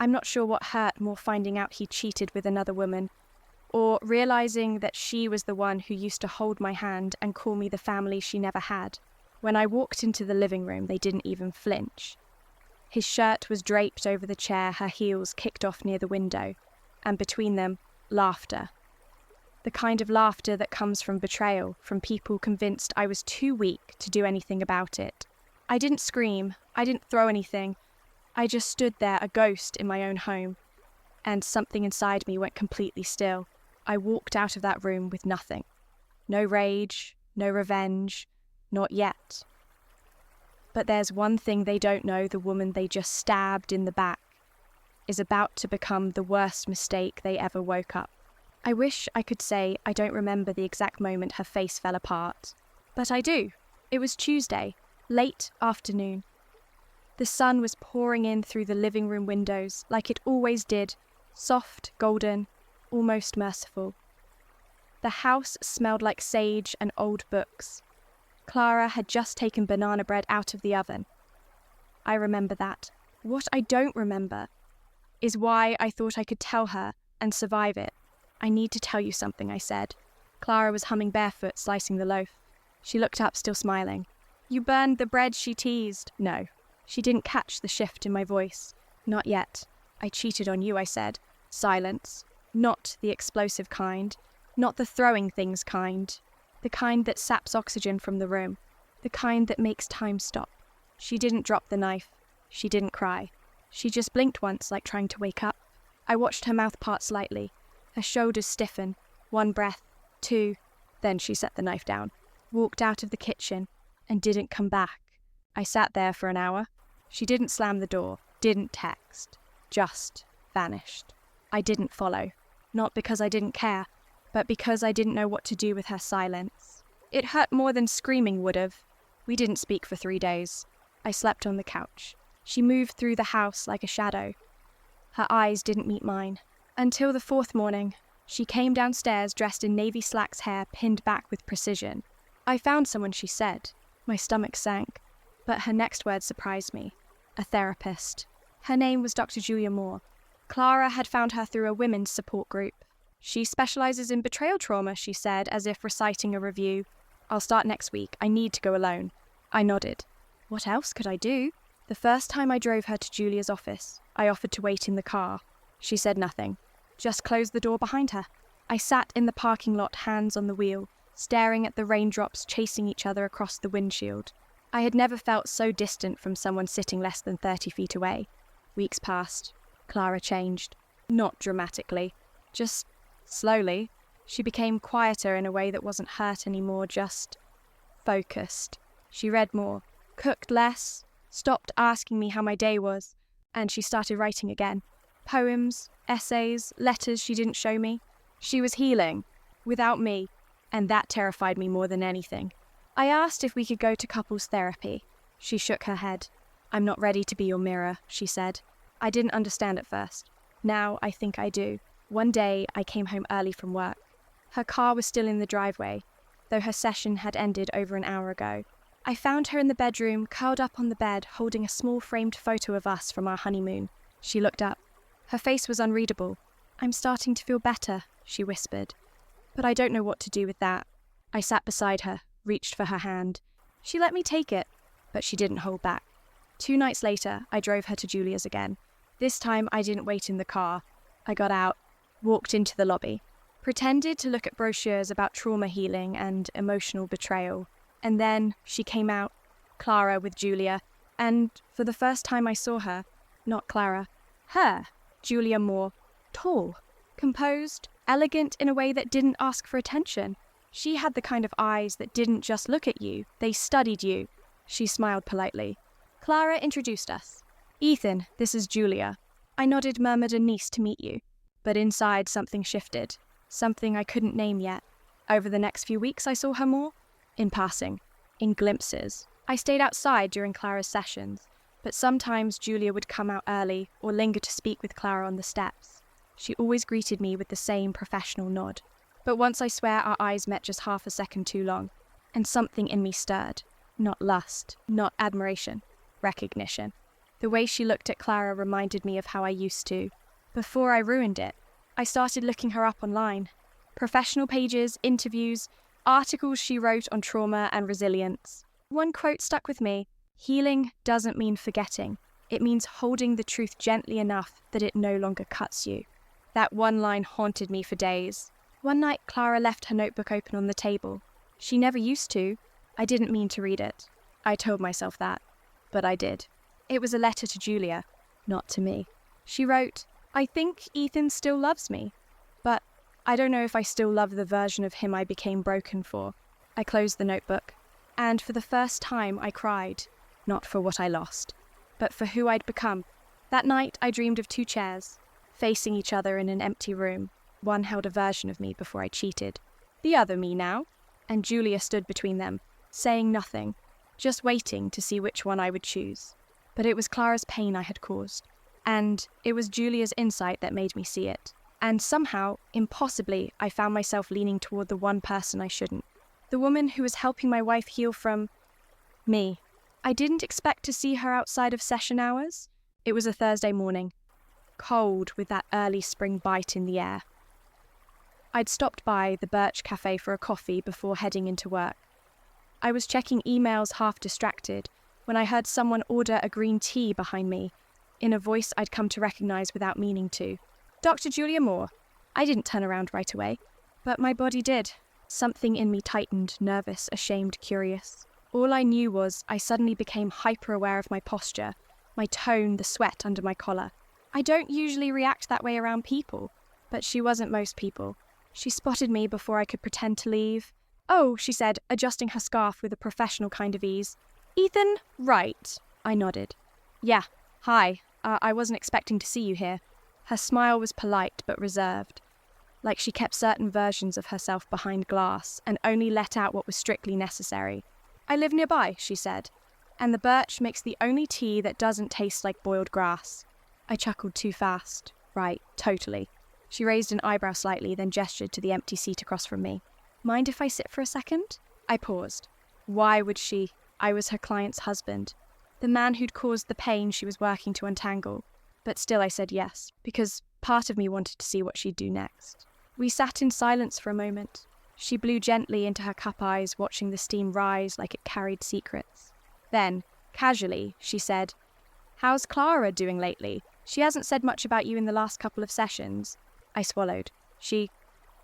I'm not sure what hurt more, finding out he cheated with another woman, or realizing that she was the one who used to hold my hand and call me the family she never had. When I walked into the living room, they didn't even flinch. His shirt was draped over the chair, her heels kicked off near the window, and between them, laughter. The kind of laughter that comes from betrayal, from people convinced I was too weak to do anything about it. I didn't scream, I didn't throw anything. I just stood there, a ghost in my own home, and something inside me went completely still. I walked out of that room with nothing. No rage, no revenge, not yet. But there's one thing they don't know: the woman they just stabbed in the back is about to become the worst mistake they ever woke up. I wish I could say I don't remember the exact moment her face fell apart, but I do. It was Tuesday, late afternoon. The sun was pouring in through the living room windows, like it always did, soft, golden, almost merciful. The house smelled like sage and old books. Clara had just taken banana bread out of the oven. I remember that. What I don't remember is why I thought I could tell her and survive it. "I need to tell you something," I said. Clara was humming barefoot, slicing the loaf. She looked up, still smiling. "You burned the bread," she teased. No. She didn't catch the shift in my voice. "Not yet. I cheated on you," I said. Silence. Not the explosive kind. Not the throwing things kind. The kind that saps oxygen from the room. The kind that makes time stop. She didn't drop the knife. She didn't cry. She just blinked once, like trying to wake up. I watched her mouth part slightly. Her shoulders stiffen. One breath. Two. Then she set the knife down. Walked out of the kitchen. And didn't come back. I sat there for an hour. She didn't slam the door. Didn't text. Just vanished. I didn't follow. Not because I didn't care, but because I didn't know what to do with her silence. It hurt more than screaming would have. We didn't speak for 3 days. I slept on the couch. She moved through the house like a shadow. Her eyes didn't meet mine. Until the 4th morning, she came downstairs dressed in navy slacks, hair pinned back with precision. "I found someone," she said. My stomach sank, but her next word surprised me. A therapist. Her name was Dr. Julia Moore. Clara had found her through a women's support group. "She specializes in betrayal trauma," she said, as if reciting a review. "I'll start next week. I need to go alone." I nodded. What else could I do? The first time I drove her to Julia's office, I offered to wait in the car. She said nothing. Just closed the door behind her. I sat in the parking lot, hands on the wheel, staring at the raindrops chasing each other across the windshield. I had never felt so distant from someone sitting less than 30 feet away. Weeks passed. Clara changed. Not dramatically. Just slowly. She became quieter in a way that wasn't hurt anymore, just focused. She read more, cooked less, stopped asking me how my day was, and she started writing again. Poems, essays, letters she didn't show me. She was healing, without me, and that terrified me more than anything. I asked if we could go to couples therapy. She shook her head. "I'm not ready to be your mirror," she said. I didn't understand at first. Now I think I do. One day I came home early from work. Her car was still in the driveway, though her session had ended over an hour ago. I found her in the bedroom, curled up on the bed, holding a small framed photo of us from our honeymoon. She looked up. Her face was unreadable. "I'm starting to feel better," she whispered. "But I don't know what to do with that." I sat beside her, reached for her hand. She let me take it, but she didn't hold back. 2 nights later, I drove her to Julia's again. This time, I didn't wait in the car. I got out, walked into the lobby, pretended to look at brochures about trauma healing and emotional betrayal. And then she came out, Clara with Julia, and for the first time I saw her, not Clara, her, Julia Moore, tall, composed, elegant in a way that didn't ask for attention. She had the kind of eyes that didn't just look at you, they studied you. She smiled politely. Clara introduced us. "Ethan, this is Julia." I nodded, murmured a niece to meet you. But inside something shifted, something I couldn't name yet. Over the next few weeks I saw her more, in passing, in glimpses. I stayed outside during Clara's sessions, but sometimes Julia would come out early or linger to speak with Clara on the steps. She always greeted me with the same professional nod. But once I swear our eyes met just half a second too long, and something in me stirred. Not lust, not admiration, recognition. The way she looked at Clara reminded me of how I used to. Before I ruined it, I started looking her up online. Professional pages, interviews, articles she wrote on trauma and resilience. One quote stuck with me: "Healing doesn't mean forgetting. It means holding the truth gently enough that it no longer cuts you." That one line haunted me for days. One night, Clara left her notebook open on the table. She never used to. I didn't mean to read it. I told myself that, but I did. It was a letter to Julia, not to me. She wrote, "I think Ethan still loves me, but I don't know if I still love the version of him I became broken for." I closed the notebook, and for the first time I cried, not for what I lost, but for who I'd become. That night I dreamed of two chairs, facing each other in an empty room. One held a version of me before I cheated, the other me now, and Julia stood between them, saying nothing, just waiting to see which one I would choose. But it was Clara's pain I had caused, and it was Julia's insight that made me see it. And somehow, impossibly, I found myself leaning toward the one person I shouldn't. The woman who was helping my wife heal from me. I didn't expect to see her outside of session hours. It was a Thursday morning, cold with that early spring bite in the air. I'd stopped by the Birch Cafe for a coffee before heading into work. I was checking emails half distracted when I heard someone order a green tea behind me, in a voice I'd come to recognize without meaning to. "Dr. Julia Moore." I didn't turn around right away, but my body did. Something in me tightened, nervous, ashamed, curious. All I knew was I suddenly became hyper-aware of my posture, my tone, the sweat under my collar. I don't usually react that way around people, but she wasn't most people. She spotted me before I could pretend to leave. "Oh," she said, adjusting her scarf with a professional kind of ease. "Ethan, right." I nodded. "Yeah, hi. I wasn't expecting to see you here." Her smile was polite but reserved, like she kept certain versions of herself behind glass and only let out what was strictly necessary. "I live nearby," she said, "and the Birch makes the only tea that doesn't taste like boiled grass." I chuckled too fast. "Right, totally." She raised an eyebrow slightly, then gestured to the empty seat across from me. "Mind if I sit for a second?" I paused. Why would she? I was her client's husband, the man who'd caused the pain she was working to untangle. But still I said yes, because part of me wanted to see what she'd do next. We sat in silence for a moment. She blew gently into her cup eyes, watching the steam rise like it carried secrets. Then, casually, she said, "How's Clara doing lately? She hasn't said much about you in the last couple of sessions." I swallowed. "She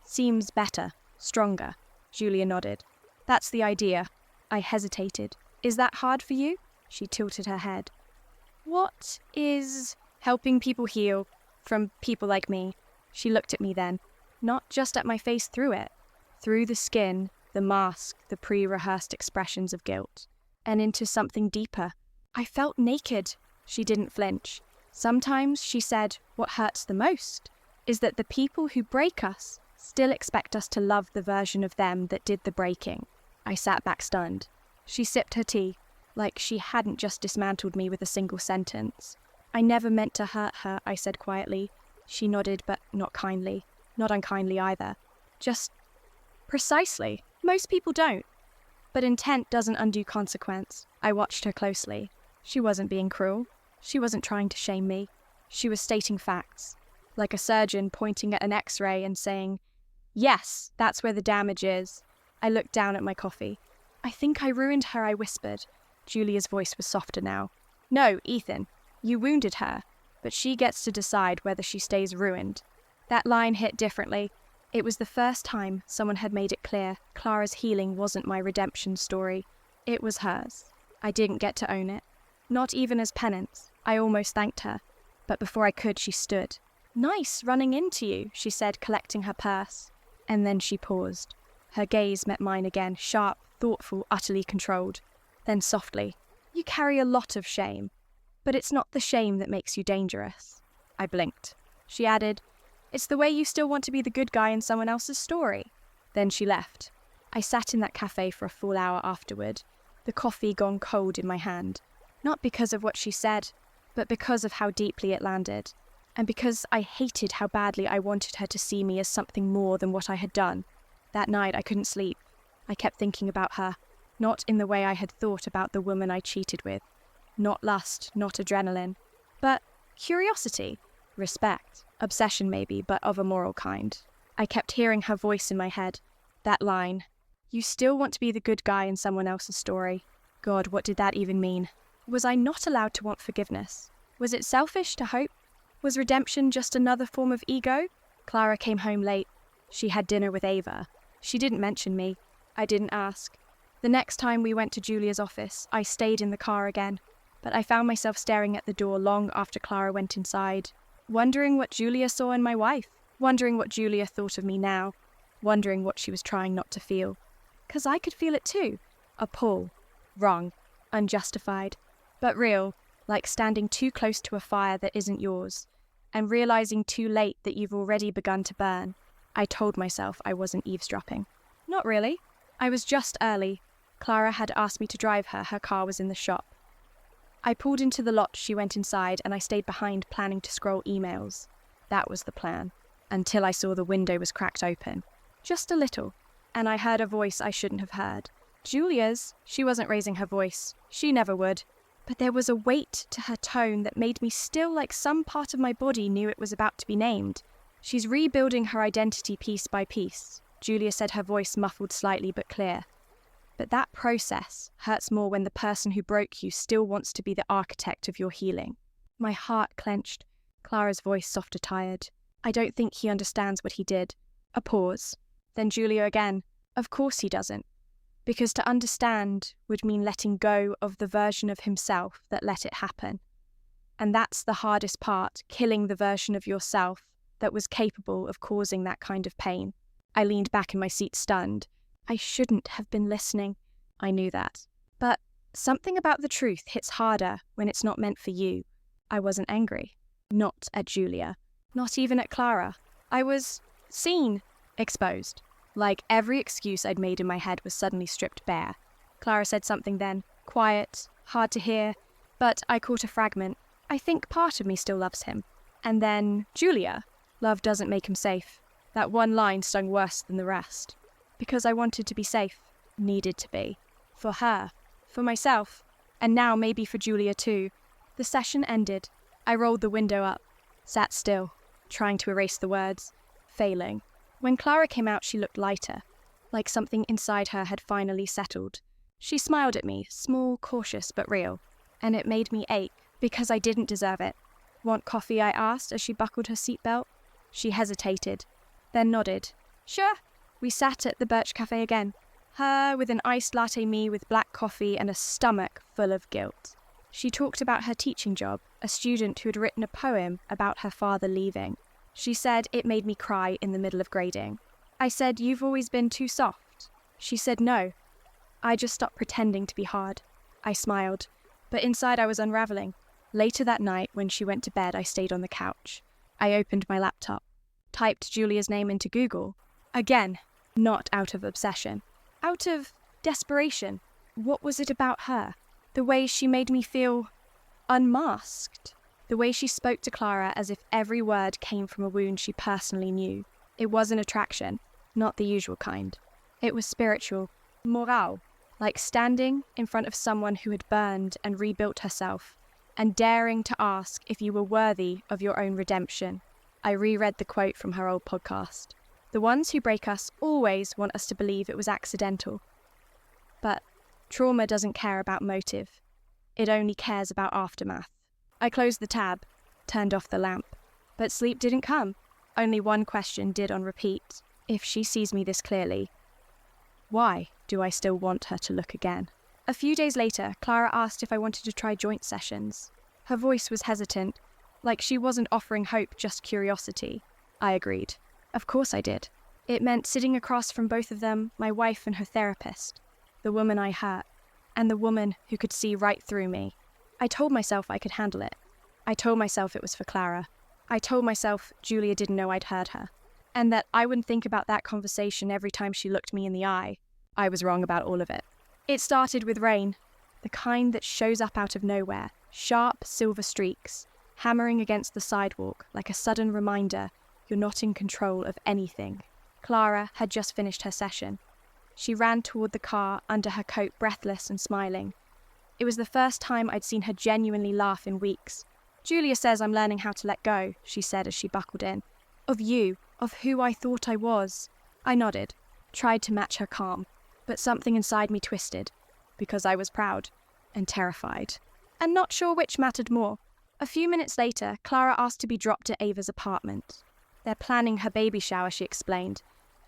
seems better, stronger." Julia nodded. "That's the idea." I hesitated. "Is that hard for you?" She tilted her head. "What is helping people heal from people like me?" She looked at me then, not just at my face through it, through the skin, the mask, the pre-rehearsed expressions of guilt, and into something deeper. I felt naked. She didn't flinch. "Sometimes," she said, "what hurts the most is that the people who break us still expect us to love the version of them that did the breaking." I sat back stunned. She sipped her tea, like she hadn't just dismantled me with a single sentence. "I never meant to hurt her," I said quietly. She nodded, but not kindly, not unkindly either. "Just precisely. Most people don't. But intent doesn't undo consequence." I watched her closely. She wasn't being cruel. She wasn't trying to shame me. She was stating facts, like a surgeon pointing at an X-ray and saying, "Yes, that's where the damage is." I looked down at my coffee. "I think I ruined her," I whispered. Julia's voice was softer now. "No, Ethan, you wounded her, but she gets to decide whether she stays ruined." That line hit differently. It was the first time someone had made it clear Clara's healing wasn't my redemption story. It was hers. I didn't get to own it. Not even as penance. I almost thanked her. But before I could, she stood. "Nice running into you," she said, collecting her purse. And then she paused. Her gaze met mine again, sharp, thoughtful, utterly controlled. Then softly, "You carry a lot of shame, but it's not the shame that makes you dangerous." I blinked. She added, "It's the way you still want to be the good guy in someone else's story." Then she left. I sat in that cafe for a full hour afterward, the coffee gone cold in my hand. Not because of what she said, but because of how deeply it landed. And because I hated how badly I wanted her to see me as something more than what I had done. That night I couldn't sleep. I kept thinking about her, not in the way I had thought about the woman I cheated with, Not lust, not adrenaline. But curiosity, respect, obsession maybe, but of a moral kind. I kept hearing her voice in my head. That line, "You still want to be the good guy in someone else's story." God, what did that even mean? Was I not allowed to want forgiveness? Was it selfish to hope? Was redemption just another form of ego? Clara came home late. She had dinner with Ava. She didn't mention me. I didn't ask. The next time we went to Julia's office, I stayed in the car again. But I found myself staring at the door long after Clara went inside, wondering what Julia saw in my wife, wondering what Julia thought of me now, wondering what she was trying not to feel. 'Cause I could feel it too. A pull. Wrong. Unjustified. But real, like standing too close to a fire that isn't yours, and realizing too late that you've already begun to burn. I told myself I wasn't eavesdropping. Not really. I was just early. Clara had asked me to drive her. Her car was in the shop. I pulled into the lot, she went inside, and I stayed behind planning to scroll emails. That was the plan. Until I saw the window was cracked open. Just a little. And I heard a voice I shouldn't have heard. Julia's. She wasn't raising her voice. She never would. But there was a weight to her tone that made me still like some part of my body knew it was about to be named. She's rebuilding her identity piece by piece. Julia said, her voice muffled slightly but clear. But that process hurts more when the person who broke you still wants to be the architect of your healing. My heart clenched. Clara's voice softer, tired. I don't think he understands what he did. A pause. Then Julia again. Of course he doesn't. Because to understand would mean letting go of the version of himself that let it happen. And that's the hardest part, killing the version of yourself that was capable of causing that kind of pain. I leaned back in my seat, stunned. I shouldn't have been listening. I knew that. But something about the truth hits harder when it's not meant for you. I wasn't angry. Not at Julia. Not even at Clara. I was seen. Exposed. Like every excuse I'd made in my head was suddenly stripped bare. Clara said something then. Quiet. Hard to hear. But I caught a fragment. I think part of me still loves him. And then Julia. Love doesn't make him safe. That one line stung worse than the rest. Because I wanted to be safe. Needed to be. For her. For myself. And now maybe for Julia too. The session ended. I rolled the window up. Sat still. Trying to erase the words. Failing. When Clara came out, she looked lighter. Like something inside her had finally settled. She smiled at me, small, cautious, but real. And it made me ache, because I didn't deserve it. Want coffee, I asked as she buckled her seatbelt. She hesitated. Then nodded. Sure. We sat at the Birch Cafe again. Her with an iced latte, me with black coffee and a stomach full of guilt. She talked about her teaching job, a student who had written a poem about her father leaving. She said it made me cry in the middle of grading. I said, you've always been too soft. She said no. I just stopped pretending to be hard. I smiled, but inside I was unraveling. Later that night, when she went to bed, I stayed on the couch. I opened my laptop, typed Julia's name into Google. Again, not out of obsession. Out of desperation. What was it about her? The way she made me feel unmasked. The way she spoke to Clara as if every word came from a wound she personally knew. It wasn't attraction, not the usual kind. It was spiritual, moral, like standing in front of someone who had burned and rebuilt herself, and daring to ask if you were worthy of your own redemption. I reread the quote from her old podcast. The ones who break us always want us to believe it was accidental. But trauma doesn't care about motive. It only cares about aftermath. I closed the tab, turned off the lamp. But sleep didn't come. Only one question did on repeat. If she sees me this clearly, why do I still want her to look again? A few days later, Clara asked if I wanted to try joint sessions. Her voice was hesitant, like she wasn't offering hope, just curiosity. I agreed. Of course I did. It meant sitting across from both of them, my wife and her therapist, the woman I hurt, and the woman who could see right through me. I told myself I could handle it. I told myself it was for Clara. I told myself Julia didn't know I'd hurt her, and that I wouldn't think about that conversation every time she looked me in the eye. I was wrong about all of it. It started with rain, the kind that shows up out of nowhere, sharp silver streaks, hammering against the sidewalk like a sudden reminder you're not in control of anything. Clara had just finished her session. She ran toward the car under her coat, breathless and smiling. It was the first time I'd seen her genuinely laugh in weeks. "Julia says I'm learning how to let go," she said as she buckled in. "Of you, of who I thought I was." I nodded, tried to match her calm, but something inside me twisted, because I was proud and terrified, and not sure which mattered more. A few minutes later, Clara asked to be dropped at Ava's apartment. "They're planning her baby shower," she explained,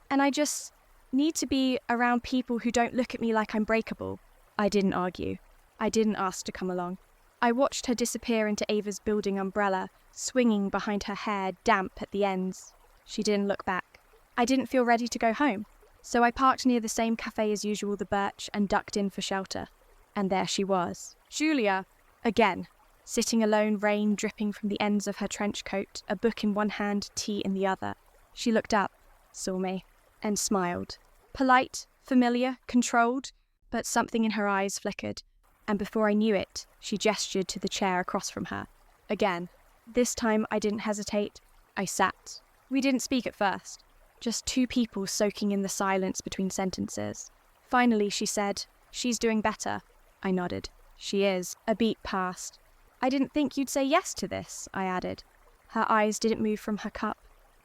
"and I just need to be around people who don't look at me like I'm breakable." I didn't argue. I didn't ask to come along. I watched her disappear into Ava's building umbrella, swinging behind her hair, damp at the ends. She didn't look back. I didn't feel ready to go home, so I parked near the same cafe as usual, the Birch, and ducked in for shelter. And there she was, Julia, again, sitting alone, rain dripping from the ends of her trench coat, a book in one hand, tea in the other. She looked up, saw me, and smiled. Polite, familiar, controlled, but something in her eyes flickered, and before I knew it, she gestured to the chair across from her. Again, this time I didn't hesitate. I sat. We didn't speak at first, just two people soaking in the silence between sentences. Finally, she said, "She's doing better." I nodded. "She is." A beat passed. "I didn't think you'd say yes to this," I added. Her eyes didn't move from her cup.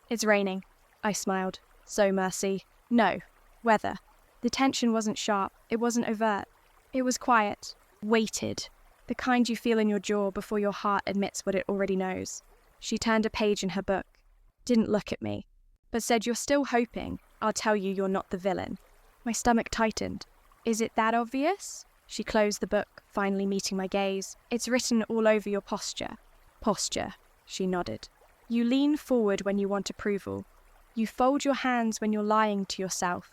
"It's raining." I smiled. "So, Mercy." "No. Weather." The tension wasn't sharp. It wasn't overt. It was quiet. Weighted. The kind you feel in your jaw before your heart admits what it already knows. She turned a page in her book. Didn't look at me, but said, "You're still hoping. I'll tell you you're not the villain." My stomach tightened. "Is it that obvious?" She closed the book, finally meeting my gaze. "It's written all over your posture." "Posture," she nodded. "You lean forward when you want approval. You fold your hands when you're lying to yourself.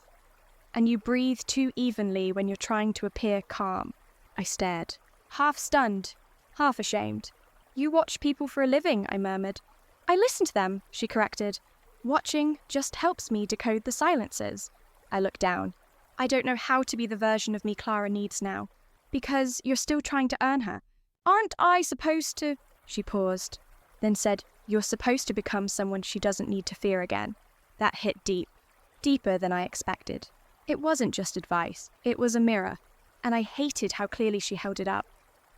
And you breathe too evenly when you're trying to appear calm." I stared, half stunned, half ashamed. "You watch people for a living," I murmured. "I listen to them," she corrected. "Watching just helps me decode the silences." I looked down. "I don't know how to be the version of me Clara needs now, because you're still trying to earn her. Aren't I supposed to—" She paused, then said, "You're supposed to become someone she doesn't need to fear again." That hit deep, deeper than I expected. It wasn't just advice, it was a mirror, and I hated how clearly she held it up.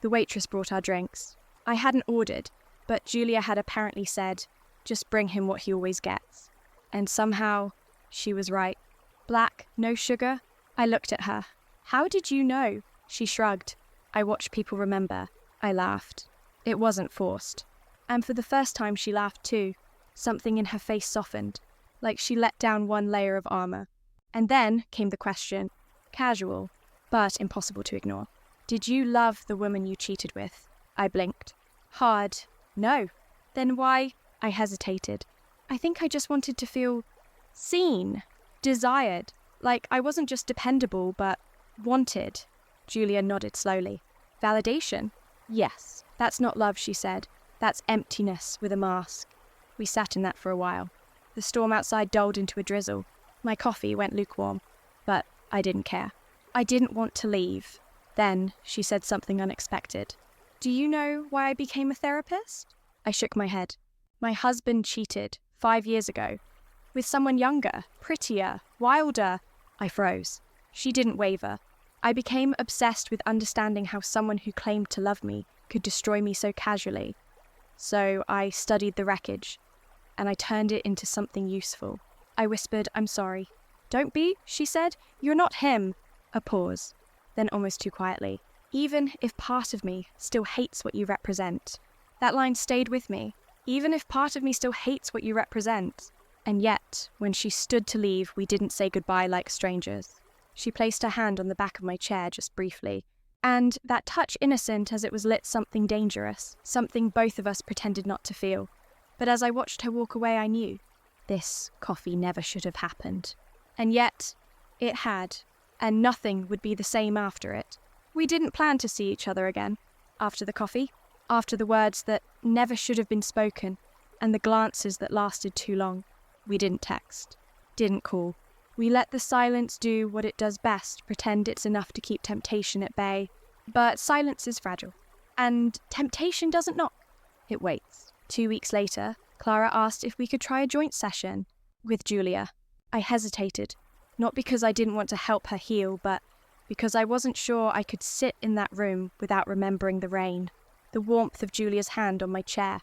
The waitress brought our drinks. I hadn't ordered, but Julia had apparently said, "Just bring him what he always gets." And somehow, she was right. Black, no sugar. I looked at her. "How did you know?" She shrugged. "I watch people remember." I laughed. It wasn't forced. And for the first time she laughed too. Something in her face softened, like she let down one layer of armor. And then came the question, casual, but impossible to ignore. "Did you love the woman you cheated with?" I blinked. Hard. "No." "Then why—" I hesitated. "I think I just wanted to feel seen, desired, like I wasn't just dependable, but wanted." Julia nodded slowly. "Validation?" "Yes. That's not love," she said. "That's emptiness with a mask." We sat in that for a while. The storm outside dulled into a drizzle. My coffee went lukewarm, but I didn't care. I didn't want to leave. Then she said something unexpected. "Do you know why I became a therapist?" I shook my head. "My husband cheated 5 years ago. With someone younger, prettier, wilder." I froze. She didn't waver. I became obsessed with understanding how someone who claimed to love me could destroy me so casually. So I studied the wreckage, and I turned it into something useful. I whispered, "I'm sorry." "Don't be," she said. "You're not him." A pause. Then almost too quietly. "Even if part of me still hates what you represent." That line stayed with me. Even if part of me still hates what you represent. And yet, when she stood to leave, we didn't say goodbye like strangers. She placed her hand on the back of my chair just briefly. And that touch, innocent as it was, lit something dangerous, something both of us pretended not to feel. But as I watched her walk away, I knew. This coffee never should have happened. And yet, it had. And nothing would be the same after it. We didn't plan to see each other again. After the coffee, after the words that never should have been spoken, and the glances that lasted too long. We didn't text, didn't call. We let the silence do what it does best, pretend it's enough to keep temptation at bay. But silence is fragile, and temptation doesn't knock. It waits. 2 weeks later, Clara asked if we could try a joint session with Julia. I hesitated, not because I didn't want to help her heal, but because I wasn't sure I could sit in that room without remembering the rain, the warmth of Julia's hand on my chair,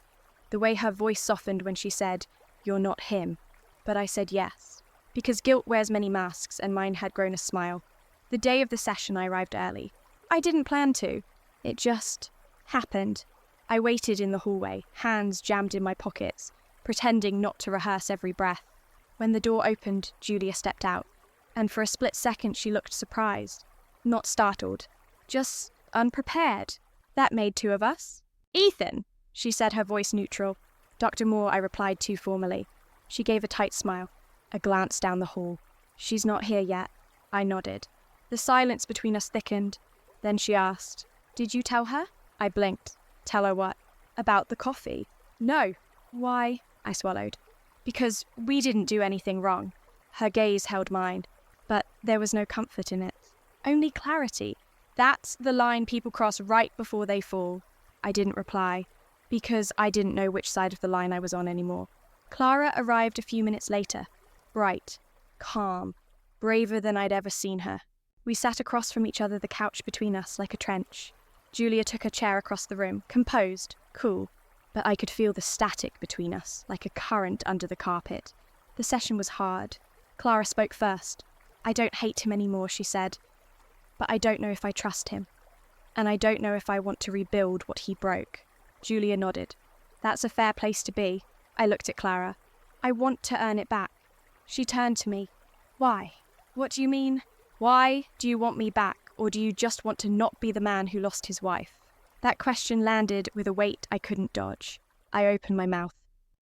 the way her voice softened when she said, "You're not him." But I said yes, because guilt wears many masks and mine had grown a smile. The day of the session I arrived early. I didn't plan to. It just happened. I waited in the hallway, hands jammed in my pockets, pretending not to rehearse every breath. When the door opened, Julia stepped out, and for a split second she looked surprised. Not startled, just unprepared. That made two of us. "Ethan," she said, her voice neutral. "Dr. Moore," I replied too formally. She gave a tight smile, a glance down the hall. "She's not here yet." I nodded. The silence between us thickened. Then she asked, "Did you tell her?" I blinked. "Tell her what?" "About the coffee." "No." "Why?" I swallowed. "Because we didn't do anything wrong." Her gaze held mine, but there was no comfort in it. Only clarity. That's the line people cross right before they fall. I didn't reply, because I didn't know which side of the line I was on anymore. Clara arrived a few minutes later, bright, calm, braver than I'd ever seen her. We sat across from each other, the couch between us like a trench. Julia took her chair across the room, composed, cool, but I could feel the static between us, like a current under the carpet. The session was hard. Clara spoke first. "I don't hate him anymore," she said, "but I don't know if I trust him. And I don't know if I want to rebuild what he broke." Julia nodded. "That's a fair place to be." I looked at Clara. "I want to earn it back." She turned to me. "Why?" "What do you mean? Why do you want me back, or do you just want to not be the man who lost his wife?" That question landed with a weight I couldn't dodge. I opened my mouth,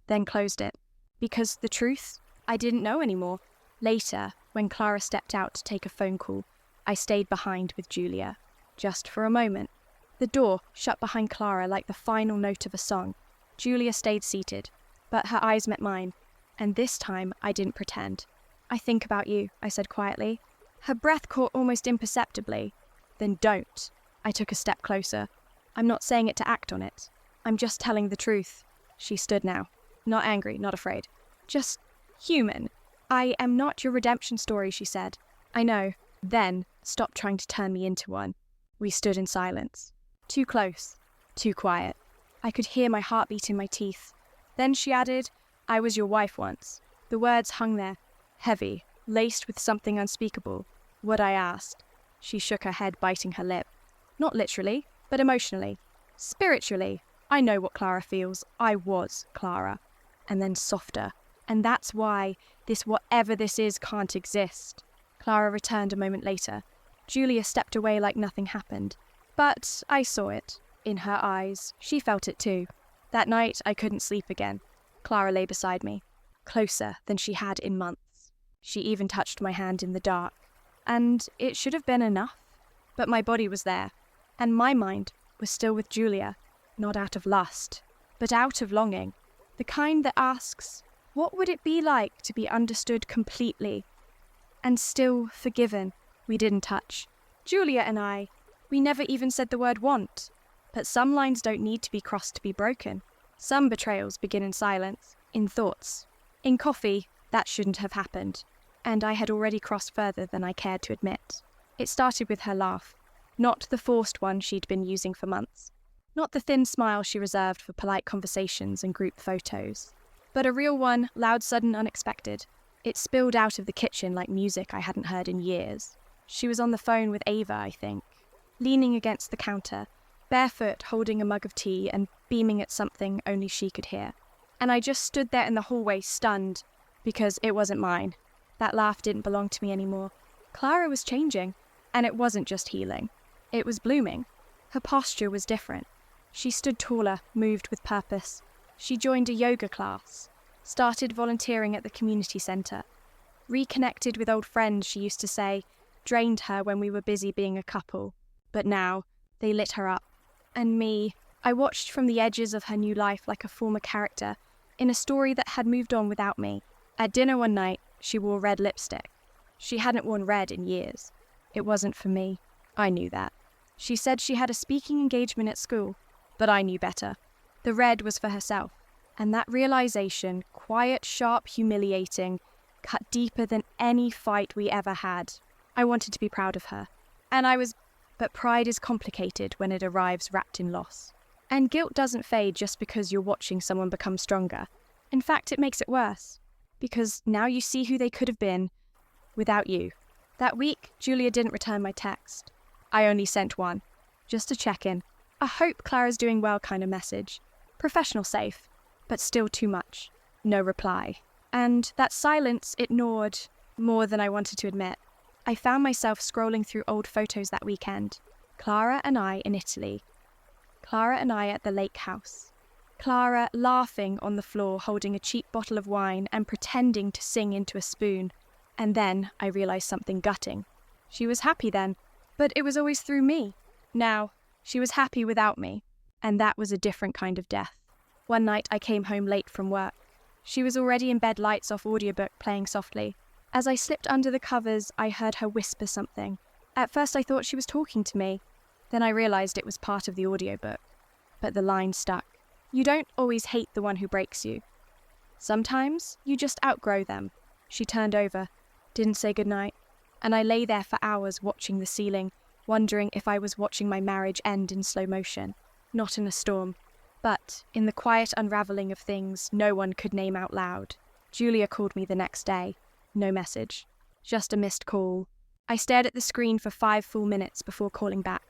then closed it. Because the truth, I didn't know anymore. Later, when Clara stepped out to take a phone call, I stayed behind with Julia, just for a moment. The door shut behind Clara like the final note of a song. Julia stayed seated, but her eyes met mine, and this time I didn't pretend. "I think about you," I said quietly. Her breath caught almost imperceptibly. "Then don't." I took a step closer. "I'm not saying it to act on it. I'm just telling the truth." She stood now, not angry, not afraid. "Just human." "I am not your redemption story," she said. "I know." Then, stop trying to turn me into one. We stood in silence. Too close, too quiet. I could hear my heartbeat in my teeth. Then she added, "I was your wife once." The words hung there, heavy, laced with something unspeakable. What I asked. She shook her head, biting her lip. "Not literally, but emotionally. Spiritually. I know what Clara feels. I was Clara." And then softer. "And that's why this whatever this is can't exist." Clara returned a moment later. Julia stepped away like nothing happened. But I saw it. In her eyes. She felt it too. That night I couldn't sleep again. Clara lay beside me. Closer than she had in months. She even touched my hand in the dark. And it should have been enough. But my body was there. And my mind was still with Julia. Not out of lust, but out of longing. The kind that asks, what would it be like to be understood completely? And still forgiven. We didn't touch. Julia and I, we never even said the word want. But some lines don't need to be crossed to be broken. Some betrayals begin in silence, in thoughts. In coffee, that shouldn't have happened. And I had already crossed further than I cared to admit. It started with her laugh. Not the forced one she'd been using for months. Not the thin smile she reserved for polite conversations and group photos. But a real one, loud, sudden, unexpected. It spilled out of the kitchen like music I hadn't heard in years. She was on the phone with Ava, I think. Leaning against the counter, barefoot, holding a mug of tea and beaming at something only she could hear. And I just stood there in the hallway, stunned, because it wasn't mine. That laugh didn't belong to me anymore. Clara was changing, and it wasn't just healing. It was blooming. Her posture was different. She stood taller, moved with purpose. She joined a yoga class, started volunteering at the community centre, reconnected with old friends she used to say drained her when we were busy being a couple. But now, they lit her up. And me, I watched from the edges of her new life like a former character in a story that had moved on without me. At dinner one night, she wore red lipstick. She hadn't worn red in years. It wasn't for me. I knew that. She said she had a speaking engagement at school, but I knew better. The red was for herself. And that realization, quiet, sharp, humiliating, cut deeper than any fight we ever had. I wanted to be proud of her. But pride is complicated when it arrives wrapped in loss. And guilt doesn't fade just because you're watching someone become stronger. In fact, it makes it worse. Because now you see who they could have been without you. That week, Julia didn't return my text. I only sent one. Just a check-in. A hope Clara's doing well kind of message. Professional safe, but still too much. No reply. And that silence it gnawed more than I wanted to admit. I found myself scrolling through old photos that weekend. Clara and I in Italy. Clara and I at the lake house. Clara laughing on the floor holding a cheap bottle of wine and pretending to sing into a spoon. And then I realised something gutting. She was happy then, but it was always through me. Now, she was happy without me, and that was a different kind of death. One night I came home late from work. She was already in bed, lights off, audiobook playing softly. As I slipped under the covers, I heard her whisper something. At first I thought she was talking to me. Then I realised it was part of the audiobook. But the line stuck. You don't always hate the one who breaks you. Sometimes you just outgrow them. She turned over, didn't say goodnight, and I lay there for hours watching the ceiling, wondering if I was watching my marriage end in slow motion, not in a storm. But in the quiet unravelling of things no one could name out loud. Julia called me the next day. No message. Just a missed call. I stared at the screen for 5 full minutes before calling back.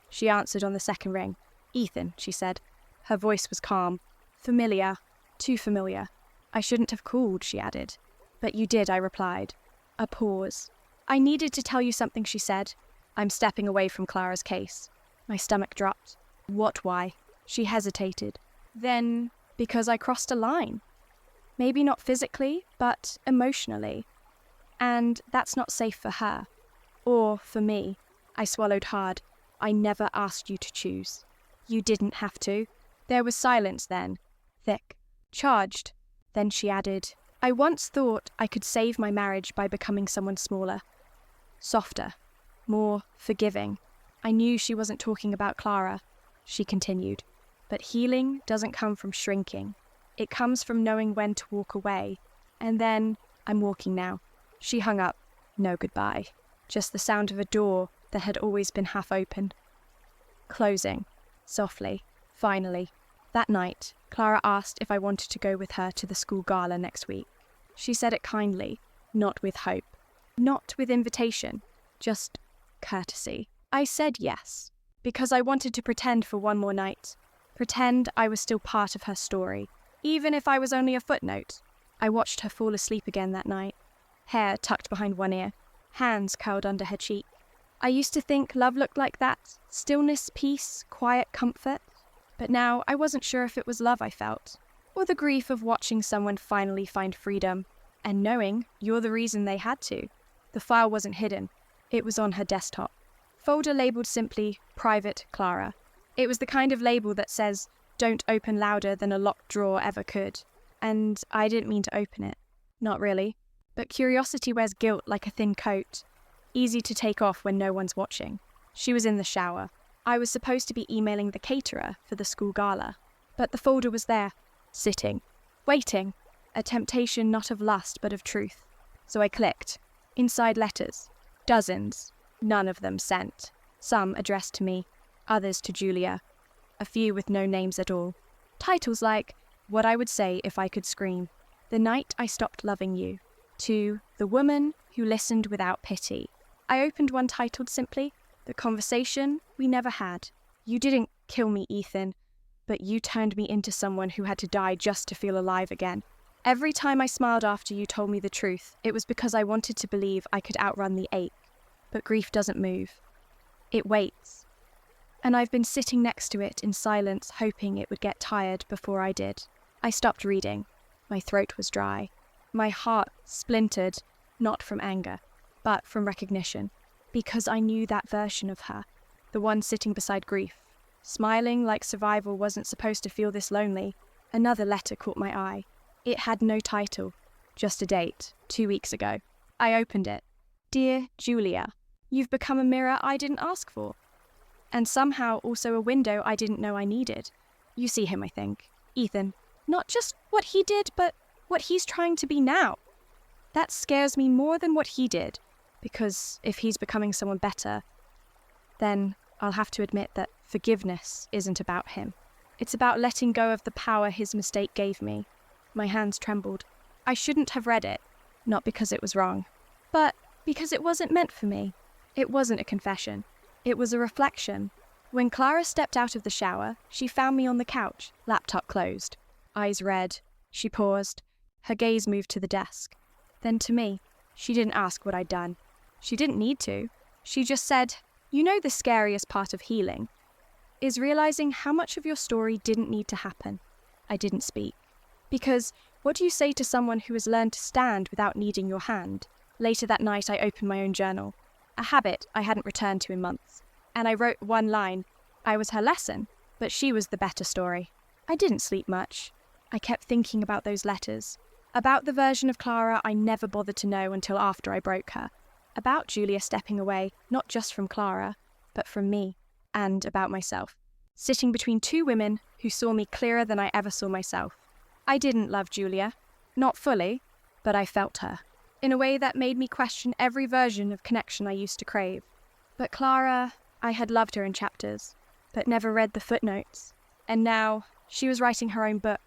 She answered on the second ring. Ethan, she said. Her voice was calm. Familiar. Too familiar. I shouldn't have called, she added. But you did, I replied. A pause. I needed to tell you something, she said. I'm stepping away from Clara's case. My stomach dropped. What, why? She hesitated. Then, because I crossed a line. Maybe not physically, but emotionally. And that's not safe for her. Or for me. I swallowed hard. I never asked you to choose. You didn't have to. There was silence then. Thick. Charged. Then she added, I once thought I could save my marriage by becoming someone smaller. Softer. More forgiving. I knew she wasn't talking about Clara. She continued. But healing doesn't come from shrinking. It comes from knowing when to walk away. And then, I'm walking now. She hung up. No goodbye. Just the sound of a door that had always been half open. Closing. Softly. Finally. That night, Clara asked if I wanted to go with her to the school gala next week. She said it kindly, not with hope. Not with invitation. Just courtesy. I said yes, because I wanted to pretend for one more night. Pretend I was still part of her story, even if I was only a footnote. I watched her fall asleep again that night, hair tucked behind one ear, hands curled under her cheek. I used to think love looked like that, stillness, peace, quiet comfort. But now I wasn't sure if it was love I felt, or the grief of watching someone finally find freedom, and knowing you're the reason they had to. The file wasn't hidden. It was on her desktop. Folder labelled simply, Private Clara. It was the kind of label that says, don't open louder than a locked drawer ever could. And I didn't mean to open it. Not really. But curiosity wears guilt like a thin coat. Easy to take off when no one's watching. She was in the shower. I was supposed to be emailing the caterer for the school gala. But the folder was there, sitting, waiting. A temptation not of lust but of truth. So I clicked. Inside letters. Dozens. None of them sent. Some addressed to me. Others to Julia. A few with no names at all. Titles like, What I Would Say If I Could Scream. The Night I Stopped Loving You. To The Woman Who Listened Without Pity. I opened one titled simply, The Conversation We Never Had. You didn't kill me, Ethan, but you turned me into someone who had to die just to feel alive again. Every time I smiled after you told me the truth, it was because I wanted to believe I could outrun the ache. But grief doesn't move. It waits. And I've been sitting next to it in silence, hoping it would get tired before I did. I stopped reading. My throat was dry. My heart splintered, not from anger, but from recognition. Because I knew that version of her, the one sitting beside grief, smiling like survival wasn't supposed to feel this lonely. Another letter caught my eye. It had no title, just a date, 2 weeks ago. I opened it. Dear Julia, you've become a mirror I didn't ask for. And somehow also a window I didn't know I needed. You see him, I think. Ethan. Not just what he did, but what he's trying to be now. That scares me more than what he did. Because if he's becoming someone better, then I'll have to admit that forgiveness isn't about him. It's about letting go of the power his mistake gave me. My hands trembled. I shouldn't have read it, not because it was wrong, but because it wasn't meant for me. It wasn't a confession. It was a reflection. When Clara stepped out of the shower, she found me on the couch, laptop closed. Eyes red. She paused. Her gaze moved to the desk. Then to me. She didn't ask what I'd done. She didn't need to. She just said, "You know the scariest part of healing is realizing how much of your story didn't need to happen." I didn't speak. Because what do you say to someone who has learned to stand without needing your hand? Later that night, I opened my own journal, a habit I hadn't returned to in months, and I wrote one line. I was her lesson, but she was the better story. I didn't sleep much. I kept thinking about those letters, about the version of Clara I never bothered to know until after I broke her, about Julia stepping away, not just from Clara, but from me, and about myself, sitting between two women who saw me clearer than I ever saw myself. I didn't love Julia, not fully, but I felt her, in a way that made me question every version of connection I used to crave. But Clara, I had loved her in chapters, but never read the footnotes. And now, she was writing her own book.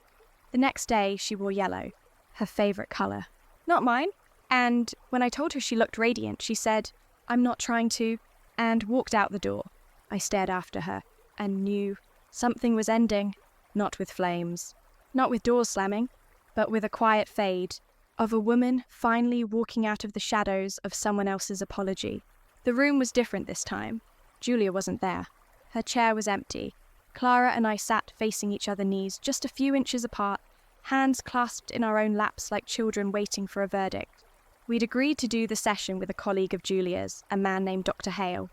The next day, she wore yellow, her favourite colour. Not mine. And when I told her she looked radiant, she said, "I'm not trying to," and walked out the door. I stared after her, and knew something was ending, not with flames, not with doors slamming, but with a quiet fade of a woman finally walking out of the shadows of someone else's apology. The room was different this time. Julia wasn't there. Her chair was empty. Clara and I sat facing each other's knees, just a few inches apart, hands clasped in our own laps like children waiting for a verdict. We'd agreed to do the session with a colleague of Julia's, a man named Dr. Hale.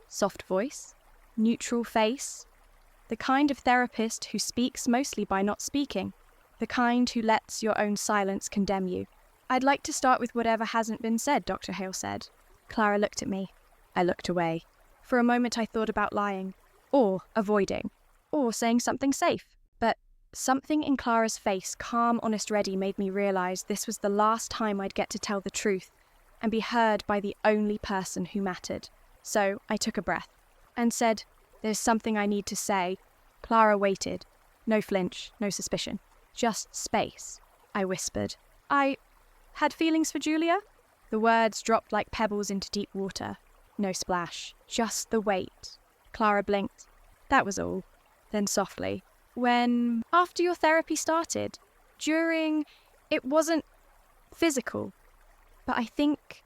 Soft voice, neutral face, the kind of therapist who speaks mostly by not speaking, the kind who lets your own silence condemn you. "I'd like to start with whatever hasn't been said," Dr. Hale said. Clara looked at me. I looked away. For a moment I thought about lying, or avoiding, or saying something safe. But something in Clara's face, calm, honest, ready, made me realise this was the last time I'd get to tell the truth and be heard by the only person who mattered. So I took a breath and said, "There's something I need to say." Clara waited. No flinch, no suspicion. Just space. I whispered, "I had feelings for Julia." The words dropped like pebbles into deep water. No splash, just the weight. Clara blinked. That was all. Then softly, after your therapy started, it wasn't physical, but I think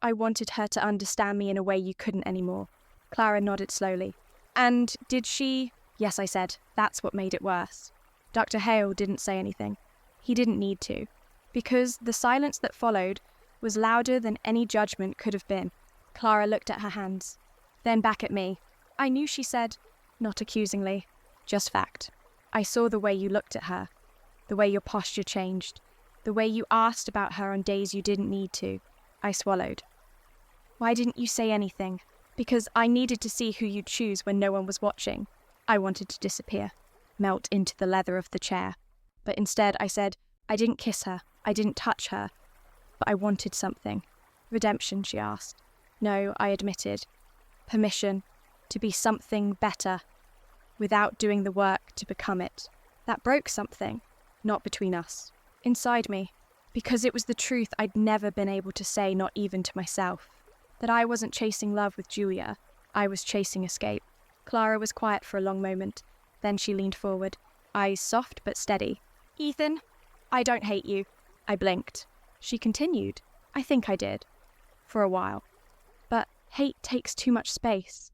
I wanted her to understand me in a way you couldn't anymore." Clara nodded slowly. "And did she?" "Yes," I said. "That's what made it worse." Dr. Hale didn't say anything. He didn't need to, because the silence that followed was louder than any judgment could have been. Clara looked at her hands, then back at me. "I knew," she said, not accusingly, just fact. "I saw the way you looked at her, the way your posture changed, the way you asked about her on days you didn't need to." I swallowed. "Why didn't you say anything?" "Because I needed to see who you'd choose when no one was watching." I wanted to disappear, melt into the leather of the chair. But instead I said, "I didn't kiss her, I didn't touch her, but I wanted something." "Redemption?" she asked. "No," I admitted. "Permission to be something better without doing the work to become it." That broke something, not between us, inside me, because it was the truth I'd never been able to say, not even to myself. That I wasn't chasing love with Julia, I was chasing escape. Clara was quiet for a long moment, then she leaned forward, eyes soft but steady. "Ethan, I don't hate you." I blinked. She continued. "I think I did. For a while. But hate takes too much space.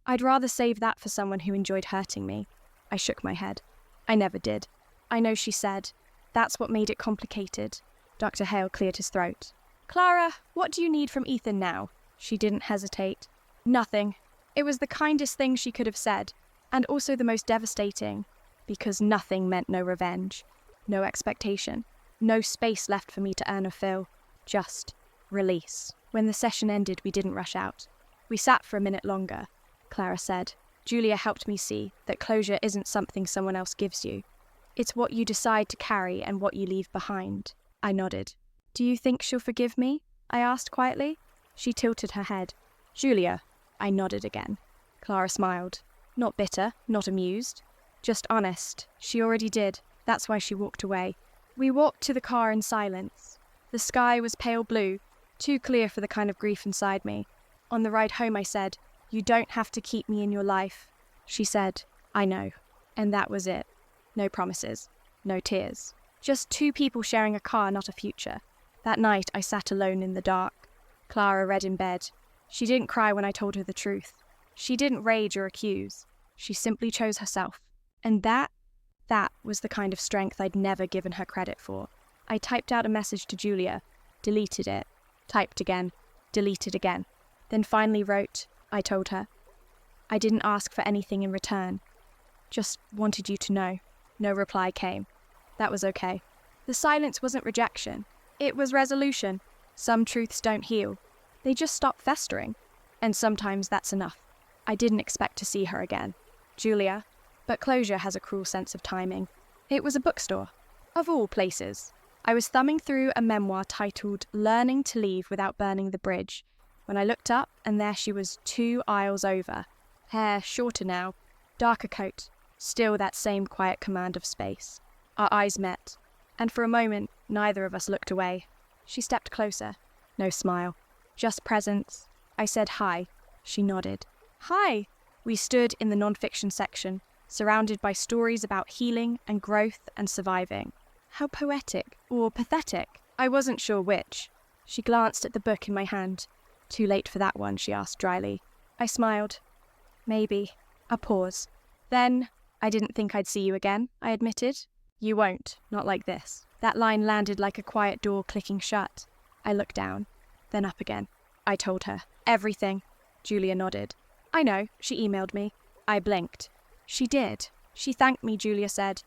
I'd rather save that for someone who enjoyed hurting me." I shook my head. "I never did." "I know," she said. "That's what made it complicated." Dr. Hale cleared his throat. "Clara, what do you need from Ethan now?" She didn't hesitate. "Nothing." It was the kindest thing she could have said, and also the most devastating, because nothing meant no revenge, no expectation, no space left for me to earn or fill, just release. When the session ended, we didn't rush out. We sat for a minute longer. Clara said, "Julia helped me see that closure isn't something someone else gives you. It's what you decide to carry and what you leave behind." I nodded. "Do you think she'll forgive me?" I asked quietly. She tilted her head. "Julia, I nodded again. Clara smiled. Not bitter, not amused. Just honest. She already did. That's why she walked away. We walked to the car in silence. The sky was pale blue, too clear for the kind of grief inside me. On the ride home I said, "You don't have to keep me in your life." She said, "I know." And that was it. No promises. No tears. Just two people sharing a car, not a future. That night I sat alone in the dark. Clara read in bed. She didn't cry when I told her the truth. She didn't rage or accuse. She simply chose herself. And that was the kind of strength I'd never given her credit for. I typed out a message to Julia, deleted it, typed again, deleted again, then finally wrote, I told her. I didn't ask for anything in return. Just wanted you to know. No reply came. That was okay. The silence wasn't rejection. It was resolution. Some truths don't heal. They just stop festering. And sometimes that's enough. I didn't expect to see her again. Julia. But closure has a cruel sense of timing. It was a bookstore. Of all places. I was thumbing through a memoir titled Learning to Leave Without Burning the Bridge, when I looked up and there she was 2 aisles over. Hair shorter now, darker coat, still that same quiet command of space. Our eyes met, and for a moment neither of us looked away. She stepped closer. No smile. Just presence. I said hi. She nodded. Hi! We stood in the non-fiction section, surrounded by stories about healing and growth and surviving. How poetic, or pathetic. I wasn't sure which. She glanced at the book in my hand. Too late for that one, she asked dryly. I smiled. Maybe. A pause. Then, I didn't think I'd see you again, I admitted. You won't, not like this. That line landed like a quiet door clicking shut. I looked down, then up again. I told her. Everything. Julia nodded. I know, she emailed me. I blinked. She did. She thanked me, Julia said,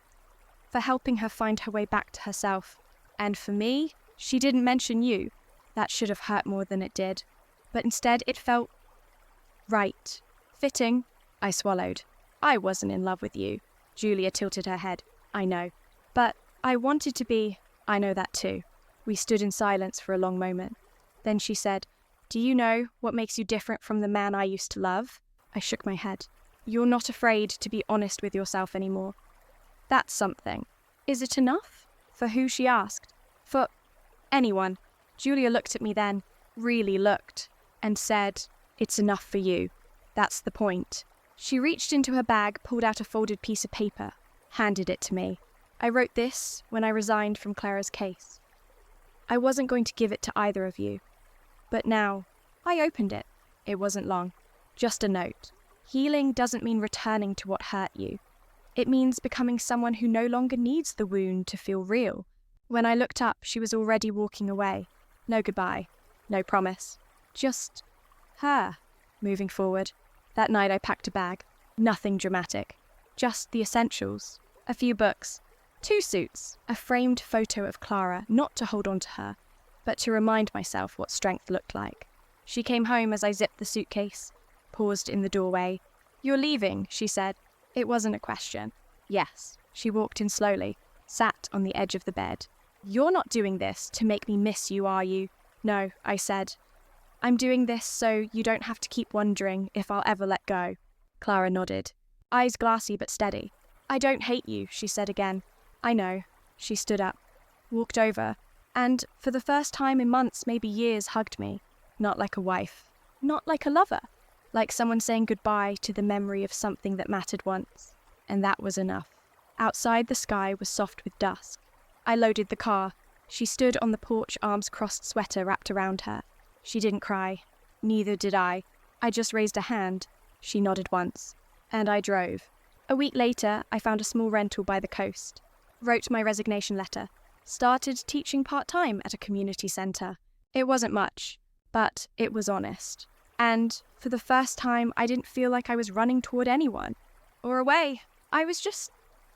for helping her find her way back to herself. And for me, she didn't mention you. That should have hurt more than it did. But instead it felt right. Fitting. I swallowed. I wasn't in love with you. Julia tilted her head. I know. But I wanted to be. I know that too. We stood in silence for a long moment. Then she said, Do you know what makes you different from the man I used to love? I shook my head. You're not afraid to be honest with yourself anymore. That's something. Is it enough? For who, she asked. For anyone. Julia looked at me then, really looked, and said, It's enough for you. That's the point. She reached into her bag, pulled out a folded piece of paper, handed it to me. I wrote this when I resigned from Clara's case. I wasn't going to give it to either of you. But now, I opened it. It wasn't long. Just a note. Healing doesn't mean returning to what hurt you. It means becoming someone who no longer needs the wound to feel real. When I looked up, she was already walking away. No goodbye. No promise. Just her, moving forward. That night I packed a bag. Nothing dramatic. Just the essentials. A few books. 2 suits. A framed photo of Clara, not to hold on to her, but to remind myself what strength looked like. She came home as I zipped the suitcase. Paused in the doorway. You're leaving, she said. It wasn't a question. Yes. She walked in slowly, sat on the edge of the bed. You're not doing this to make me miss you, are you? No, I said. I'm doing this so you don't have to keep wondering if I'll ever let go. Clara nodded, eyes glassy but steady. I don't hate you, she said again. I know. She stood up, walked over, and for the first time in months, maybe years, hugged me. Not like a wife. Not like a lover. Like someone saying goodbye to the memory of something that mattered once. And that was enough. Outside, the sky was soft with dusk. I loaded the car. She stood on the porch, arms crossed, sweater wrapped around her. She didn't cry. Neither did I. I just raised a hand. She nodded once. And I drove. A week later, I found a small rental by the coast. Wrote my resignation letter. Started teaching part-time at a community centre. It wasn't much, but it was honest. And for the first time, I didn't feel like I was running toward anyone or away. I was just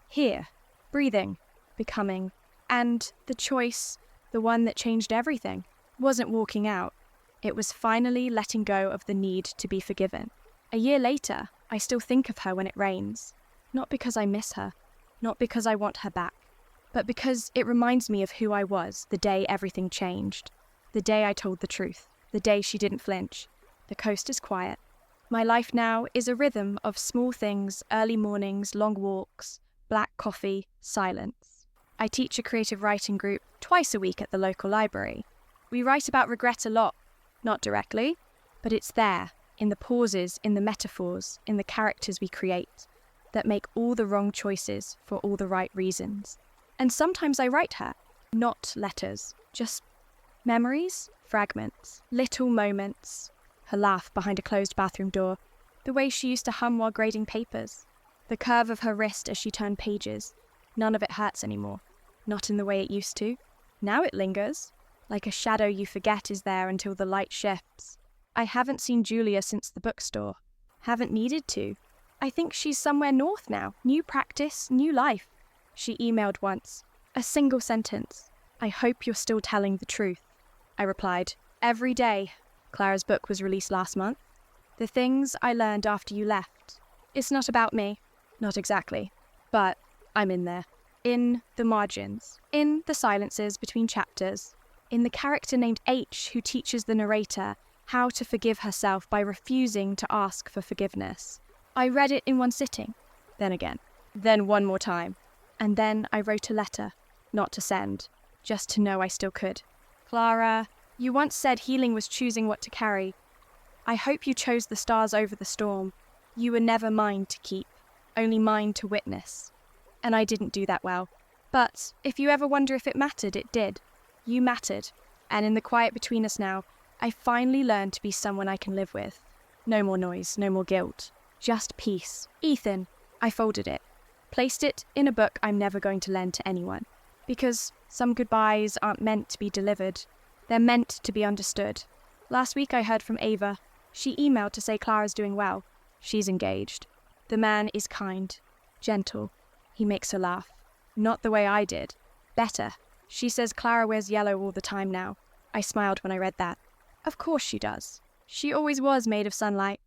here, breathing, becoming. And the choice, the one that changed everything, wasn't walking out. It was finally letting go of the need to be forgiven. A year later, I still think of her when it rains. Not because I miss her, not because I want her back, but because it reminds me of who I was the day everything changed. The day I told the truth, the day she didn't flinch. The coast is quiet. My life now is a rhythm of small things, early mornings, long walks, black coffee, silence. I teach a creative writing group twice a week at the local library. We write about regret a lot, not directly, but it's there, in the pauses, in the metaphors, in the characters we create, that make all the wrong choices for all the right reasons. And sometimes I write her, not letters, just memories, fragments, little moments. Her laugh behind a closed bathroom door, the way she used to hum while grading papers, the curve of her wrist as she turned pages. None of it hurts anymore, not in the way it used to. Now it lingers, like a shadow you forget is there until the light shifts. I haven't seen Julia since the bookstore. Haven't needed to. I think she's somewhere north now. New practice, new life. She emailed once. A single sentence. I hope you're still telling the truth. I replied, every day. Clara's book was released last month. The things I learned after you left. It's not about me. Not exactly. But I'm in there. In the margins. In the silences between chapters. In the character named H who teaches the narrator how to forgive herself by refusing to ask for forgiveness. I read it in one sitting. Then again. Then one more time. And then I wrote a letter. Not to send. Just to know I still could. Clara, you once said healing was choosing what to carry. I hope you chose the stars over the storm. You were never mine to keep, only mine to witness. And I didn't do that well. But if you ever wonder if it mattered, it did. You mattered. And in the quiet between us now, I finally learned to be someone I can live with. No more noise, no more guilt. Just peace. Ethan, I folded it. Placed it in a book I'm never going to lend to anyone. Because some goodbyes aren't meant to be delivered. They're meant to be understood. Last week I heard from Ava. She emailed to say Clara's doing well. She's engaged. The man is kind, gentle. He makes her laugh. Not the way I did. Better. She says Clara wears yellow all the time now. I smiled when I read that. Of course she does. She always was made of sunlight.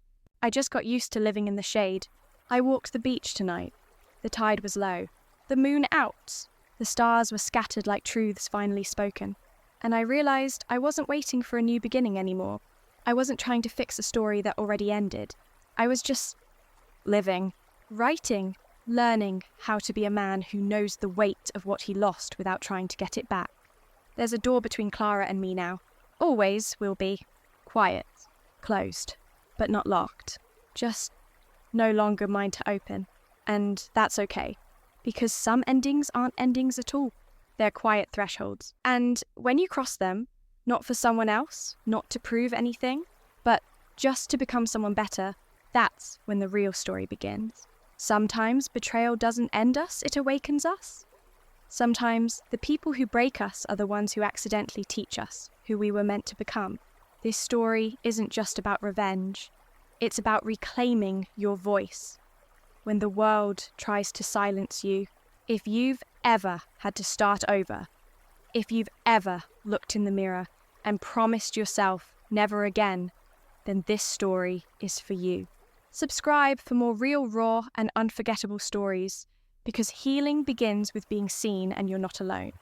I just got used to living in the shade. I walked the beach tonight. The tide was low. The moon out. The stars were scattered like truths finally spoken. And I realized I wasn't waiting for a new beginning anymore. I wasn't trying to fix a story that already ended. I was just living, writing, learning how to be a man who knows the weight of what he lost without trying to get it back. There's a door between Clara and me now. Always will be. Quiet, closed, but not locked. Just no longer mine to open. And that's okay, because some endings aren't endings at all. They're quiet thresholds. And when you cross them, not for someone else, not to prove anything, but just to become someone better, that's when the real story begins. Sometimes betrayal doesn't end us, it awakens us. Sometimes the people who break us are the ones who accidentally teach us who we were meant to become. This story isn't just about revenge. It's about reclaiming your voice. When the world tries to silence you, if you've ever had to start over, if you've ever looked in the mirror and promised yourself never again, then this story is for you. Subscribe for more real, raw, and unforgettable stories, because healing begins with being seen and you're not alone.